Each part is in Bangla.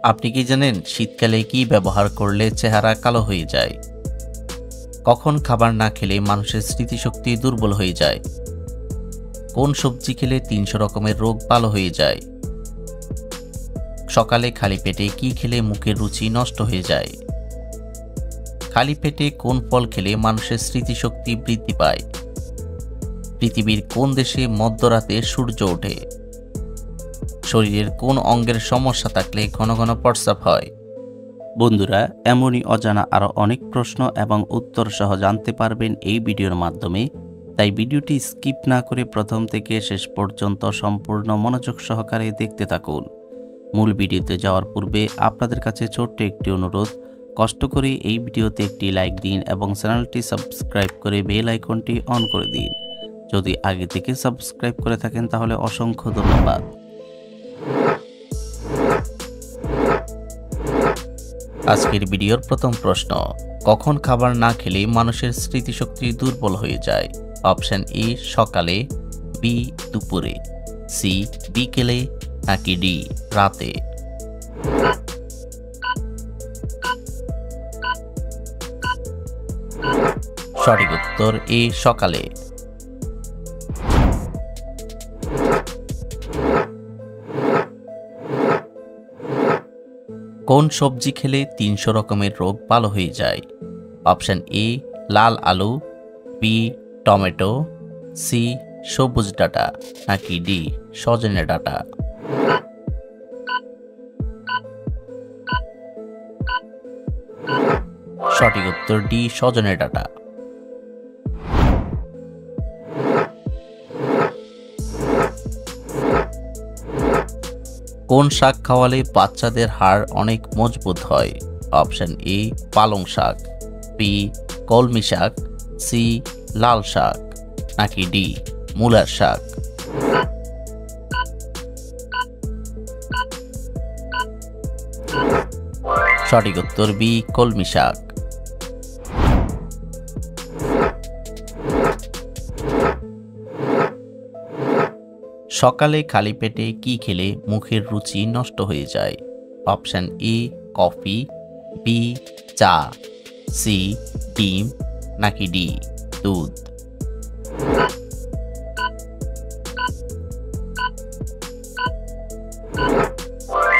আপনি কি জানেন শীতকালে কি ব্যবহার করলে চেহারা কালো হয়ে যায়? কখন খাবার না খেলে মানুষের স্মৃতিশক্তি দুর্বল হয়ে যায়? কোন সবজি খেলে ৩০০ রকমের রোগ ভালো হয়ে যায়? সকালে খালি পেটে কি খেলে মুখের রুচি নষ্ট হয়ে যায়? খালি পেটে কোন ফল খেলে মানুষের স্মৃতিশক্তি বৃদ্ধি পায়? পৃথিবীর কোন দেশে মধ্যরাতে সূর্য ওঠে? শরীরের কোন অঙ্গের সমস্যা থাকলে ঘন ঘন প্রস্রাব হয়? বন্ধুরা, এমনই অজানা আরও অনেক প্রশ্ন এবং উত্তর সহ জানতে পারবেন এই ভিডিওর মাধ্যমে। তাই ভিডিওটি স্কিপ না করে প্রথম থেকে শেষ পর্যন্ত সম্পূর্ণ মনোযোগ সহকারে দেখতে থাকুন। মূল ভিডিওতে যাওয়ার পূর্বে আপনাদের কাছে ছোট্ট একটি অনুরোধ, কষ্ট করে এই ভিডিওতে একটি লাইক দিন এবং চ্যানেলটি সাবস্ক্রাইব করে বেল আইকনটি অন করে দিন। যদি আগে থেকে সাবস্ক্রাইব করে থাকেন তাহলে অসংখ্য ধন্যবাদ। আজকের ভিডিওর প্রথম প্রশ্ন, কখন খাবার না খেলে মানুষের স্মৃতিশক্তি দুর্বল হয়ে যায়? অপশন এ সকালে, বি দুপুরে, সি বিকেলে, নাকি ডি রাতে? সঠিক উত্তর এ সকালে। কোন সবজি খেলে ৩০০ রকমের রোগ ভালো হয়ে যায়? অপশন এ লাল আলু, বি টমেটো, সি সবুজ ডাঁটা, নাকি ডি সজনে ডাঁটা? সঠিক উত্তর ডি সজনে ডাঁটা। কোন শাক খাওয়ালে বাচ্চাদের হাড় অনেক মজবুত হয়? অপশন এ পালং শাক, বি কলমি শাক, সি লাল শাক, নাকি ডি মূলার শাক? সঠিক উত্তর বি কলমি শাক। সকালে খালি পেটে কি খেলে মুখের রুচি নষ্ট হয়ে যায়? অপশন এ কফি, বি চা, সি ডিম, নাকি ডি দুধ?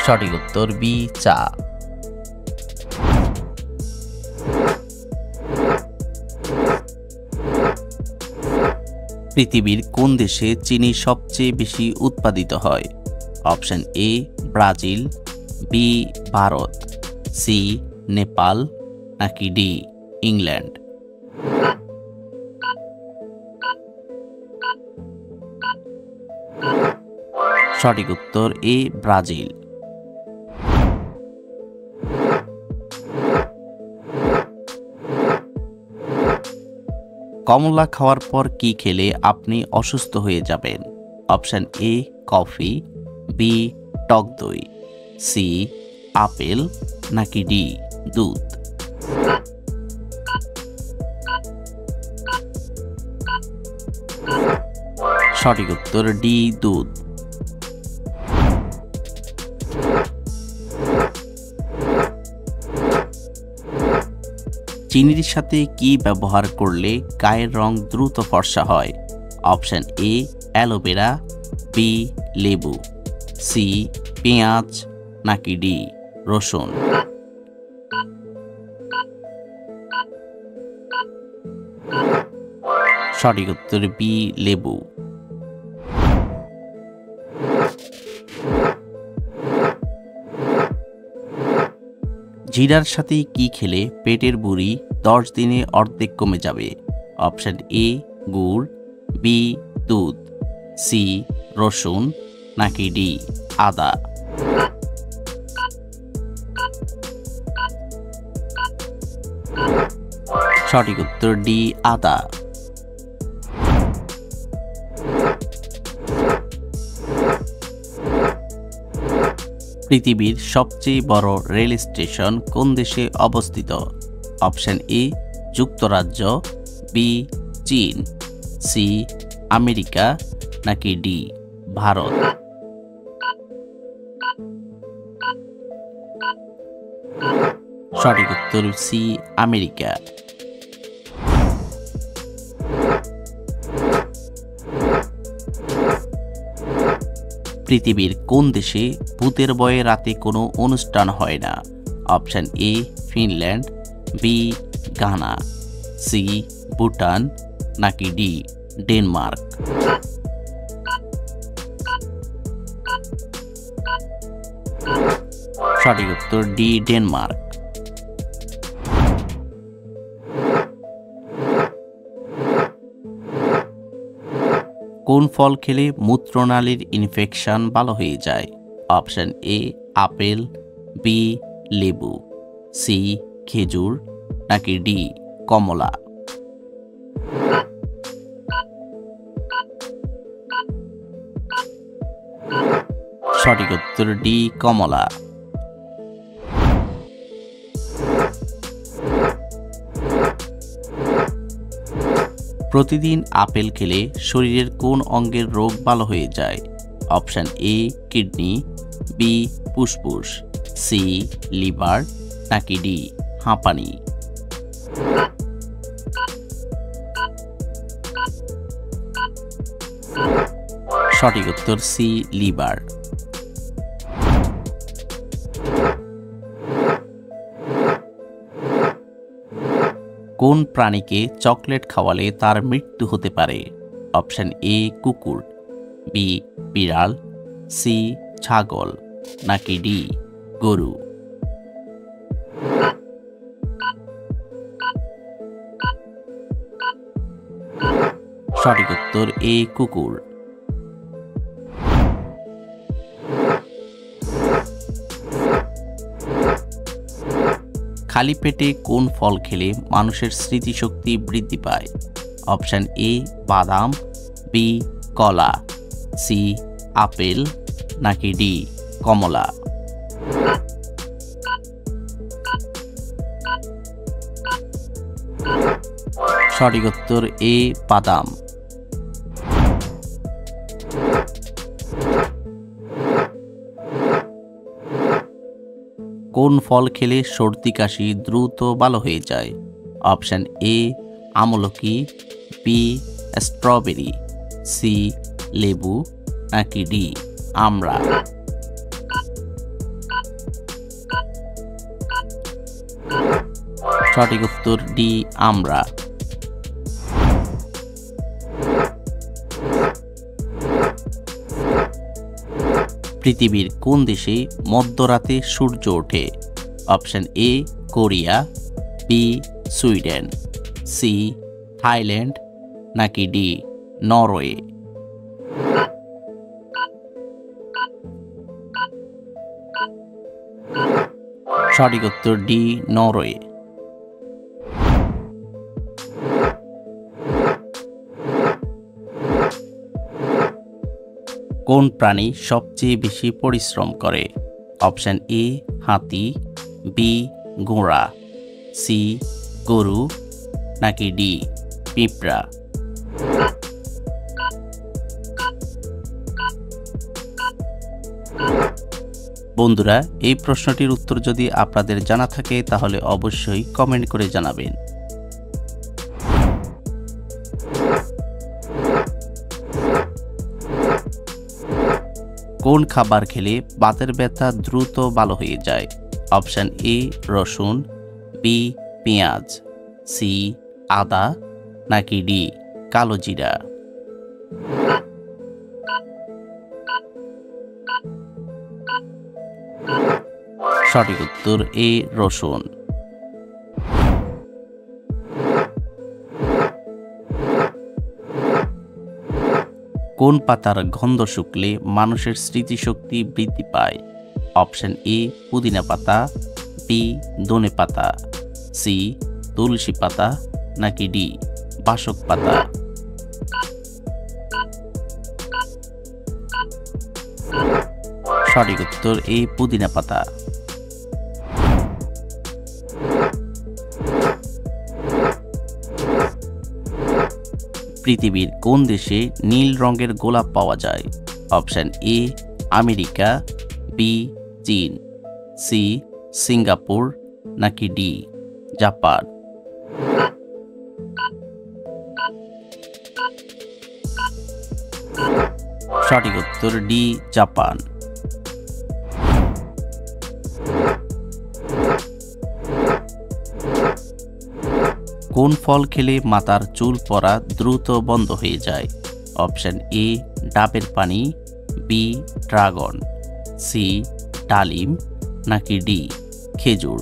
সঠিক উত্তর বি চা। পৃথিবীর কোন দেশে চিনি সবচেয়ে বেশি উৎপাদিত হয়? Option A Brazil, B Bharat, C Nepal, নাকি ডি ইংল্যান্ড? সঠিক উত্তর এ ব্রাজিল। কমলা খাওয়ার পর কি খেলে আপনি অসুস্থ হয়ে যাবেন? অপশন এ কফি, বি টক দই, সি আপেল, নাকি ডি দুধ? সঠিক উত্তর ডি দুধ। চিনির সাথে কি ব্যবহার করলে গায়ের রং দ্রুত ফর্সা হয়? অপশন এ অ্যালোভেরা, বি লেবু, সি পেঁয়াজ, নাকি ডি রসুন? সঠিক উত্তর বি লেবু। জিরার সাথে কি খেলে পেটের বুড়ি 10 দিনে অর্ধেক কমে যাবে? অপশন এ গুড়, বি দুধ, সি রসুন, নাকি ডি আদা? সঠিক উত্তর ডি আদা। পৃথিবীর সবচেয়ে বড় রেল স্টেশন কোন দেশে অবস্থিত? অপশন এ যুক্তরাজ্য, বি চীন, সি আমেরিকা, নাকি ডি ভারত? সঠিক উত্তর সি আমেরিকা। পৃথিবীর কোন দেশে ভূতের ভয়ে রাতে কোনো অনুষ্ঠান হয় না? Option A Finland, B Ghana, C Bhutan, নাকি ডি ডেনমার্ক? সঠিক উত্তর ডি ডেনমার্ক। কোন ফল খেলে মূত্রনালীর ইনফেকশন ভালো হয়ে যায়? অপশন এ আপেল, বি লেবু, সি খেজুর, নাকি ডি কমলা? সঠিক উত্তর ডি কমলা। প্রতিদিন আপেল খেলে শরীরের কোন অঙ্গের রোগ ভালো হয়ে যায়? অপশন এ কিডনি, বি ফুসফুস, সি লিভার, নাকি ডি হাঁপানি? সঠিক উত্তর সি লিভার। কোন প্রাণীকে চকলেট খাওয়ালে তার মৃত্যু হতে পারে? অপশন এ কুকুর, বি বিড়াল, সি ছাগল, নাকি ডি গরু? সঠিক উত্তর এ কুকুর। খালি পেটে কোন ফল খেলে মানুষের স্মৃতিশক্তি বৃদ্ধি পায়? অপশন এ বাদাম, বি কলা, সি আপেল, নাকি ডি কমলা? সঠিক উত্তর এ বাদাম। কোন ফল খেলে সর্দি কাশি দ্রুত ভালো হয়ে যায়? অপশন এ আমলকি, বি স্ট্রবেরি, সি লেবু, নাকি ডি আমড়া? সঠিক উত্তর ডি আমড়া। পৃথিবীর কোন দেশে মধ্যরাতে সূর্য ওঠে? Option A Korea, B Sweden, C Thailand, নাকি ডি নরওয়ে? সঠিক উত্তর ডি নরওয়ে। কোন প্রাণী সবচেয়ে বেশি পরিশ্রম করে? অপশন এ হাতি, বি ঘোড়া, সি গরু, নাকি ডি পিঁপড়া? বন্ধুরা, এই প্রশ্নটির উত্তর যদি আপনাদের জানা থাকে তাহলে অবশ্যই কমেন্ট করে জানাবেন। কোন খাবার খেলে বাতের ব্যথা দ্রুত ভালো হয়ে যায়? অপশন এ রসুন, বি পেঁয়াজ, সি আদা, নাকি ডি কালো জিরা? সঠিক উত্তর এ রসুন। কোন পাতার গন্ধ শুকলে মানুষের স্মৃতিশক্তি বৃদ্ধি পায়? অপশন এ পুদিনা পাতা, বি ধনে পাতা, সি তুলসী পাতা, নাকি ডি বাসক পাতা? সঠিক উত্তর এ পুদিনা পাতা। পৃথিবীর কোন দেশে নীল রঙের গোলাপ পাওয়া যায়? অপশন এ আমেরিকা, বি চীন, সি সিঙ্গাপুর, নাকি ডি জাপান? সঠিক উত্তর ডি জাপান। কোন ফল খেলে মাথার চুল পড়া দ্রুত বন্ধ হয়ে যায়? অপশন এ ডাবের পানি, বি ড্রাগন, সি ডালিম নাকি ডি খেজুর?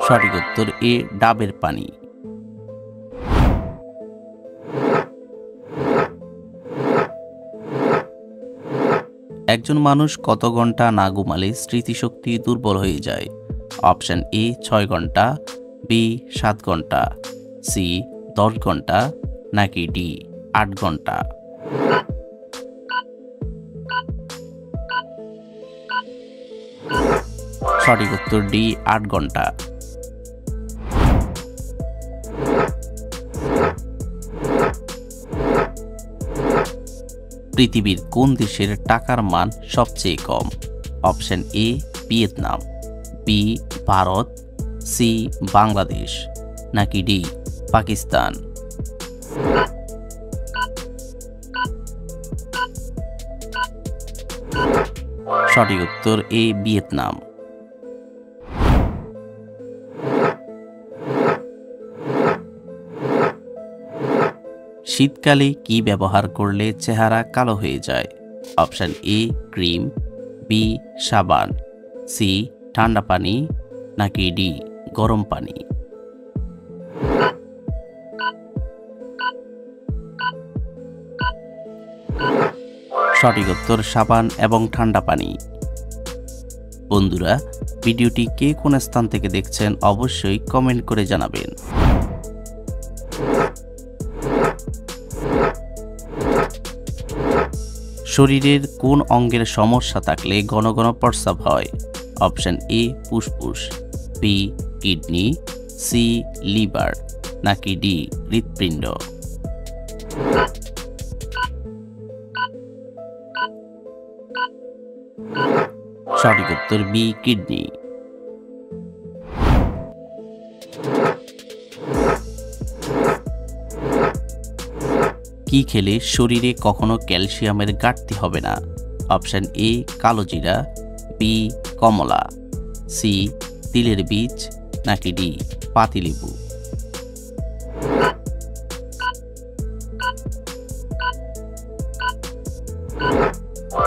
সঠিক উত্তর এ ডাবের পানি। একজন মানুষ কত ঘন্টা না ঘুমালে স্মৃতিশক্তি দুর্বল হয়ে যায়? অপশন এ 6 ঘন্টা, বি 7 ঘন্টা, সি 10 ঘন্টা নাকি ডি 8 ঘন্টা? সঠিক উত্তর ডি 8 ঘন্টা। পৃথিবীর কোন দেশের টাকার মান সবচেয়ে কম? Option A Vietnam, B Bharat, C Bangladesh নাকি ডি পাকিস্তান? সঠিক উত্তর এ ভিয়েতনাম। শীতকালে কি ব্যবহার করলে চেহারা কালো হয়ে যায়? অপশন এ ক্রিম, বি সাবান, সি ঠান্ডা পানি নাকি ডি গরম পানি? সঠিক উত্তর সাবান এবং ঠান্ডা পানি। বন্ধুরা, ভিডিওটি কে কোন স্থান থেকে দেখছেন অবশ্যই কমেন্ট করে জানাবেন। শরীরের কোন অঙ্গের সমস্যা থাকলে ঘন ঘন প্রস্রাব হয়? অপশন এ ফুসফুস, বি কিডনি, সি লিভার নাকি ডি হৃৎপিণ্ড? সঠিক উত্তর বি কিডনি। কি খেলে শরীরে কখনো ক্যালসিয়ামের ঘাটতি হবে না? অপশন এ কালোজিরা, বি কমলা, সি তিলের বীজ নাকি ডি পাতিলেবু?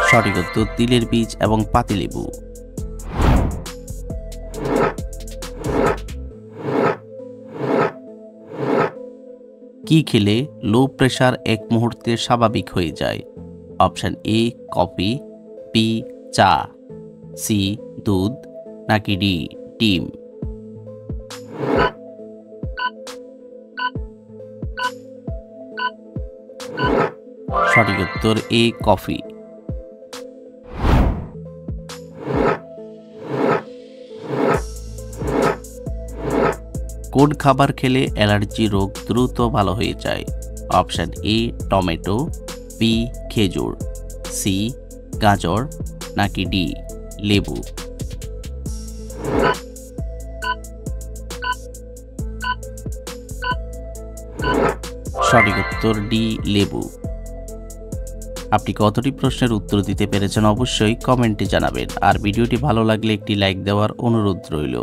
সঠিক উত্তর তিলের বীজ এবং পাতিলেবু। কি খেলে লো প্রেশার এক মুহূর্তে স্বাভাবিক হয়ে যায়? অপশন এ কফি, বি চা, সি দুধ নাকি ডি ডিম? সঠিক উত্তর এ কফি। কোন খাবার খেলে অ্যালার্জি রোগ দ্রুত ভালো হয়ে যায়? অপশন এ টমেটো, বি খেজুর, সি গাজর নাকি ডি লেবু? সঠিক উত্তর ডি লেবু। আপনি কতটি প্রশ্নের উত্তর দিতে পেরেছেন অবশ্যই কমেন্টে জানাবেন, আর ভিডিওটি ভালো লাগলে একটি লাইক দেওয়ার অনুরোধ রইল।